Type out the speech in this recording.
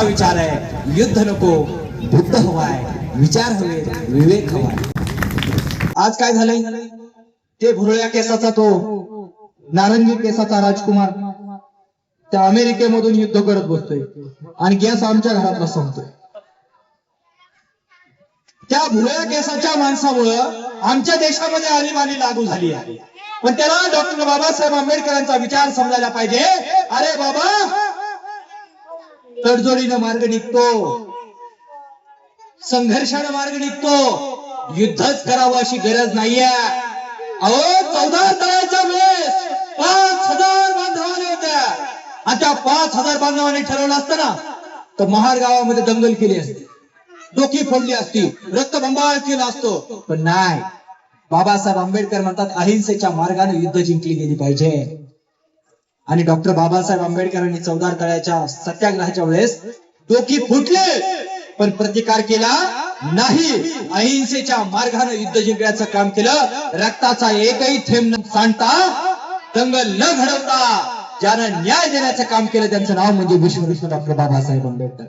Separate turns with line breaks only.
विचार आहे, युद्ध नको, बुद्ध हवाय, विचार हवे, विवेक हवाय. आज काय झालंय, ते भुरळ्या केसाचा तो नारंगी केसाचा राजकुमार त्या अमेरिकेमधून युद्ध करत बसतोय आणि गॅस आमच्या घरातला संपतोय. त्या भुरळ्या केसाच्या माणसामुळं आमच्या देशामध्ये आणीबाणी लागू झाली आहे. पण त्याला डॉक्टर बाबासाहेब आंबेडकरांचा विचार समजायला पाहिजे. अरे बाबा, तडजोडीनं मार्ग निघतो, संघर्षानं मार्ग निघतो, युद्धच करावं अशी गरज नाहीये. अहो, 14 तळ्याच्या वेळेस 5000 बांधवाने होत्या आणि त्या 5000 बांधवांनी ठरवलं असतं ना तर महाड गावामध्ये दंगल केली असती, डोकी फोडली असती, रक्तबंबाळ केला असतो. पण नाही, बाबासाहेब आंबेडकर म्हणतात अहिंसेच्या मार्गाने युद्ध जिंकली गेली पाहिजे. आणि डॉक्टर बाबासाहेब आंबेडकरांनी 14 तळ्याच्या सत्याग्रहाच्या वेळेस डोकी फुटले पण प्रतिकार केला नाही. अहिंसेच्या मार्गाने युद्ध जिंकण्याचं काम केलं. रक्ताचा एकही थेंब न सांडता, दंगल न घडवता ज्यानं न्याय देण्याचं काम केलं त्यांचं नाव म्हणजे विश्वरत्न डॉक्टर बाबासाहेब आंबेडकर.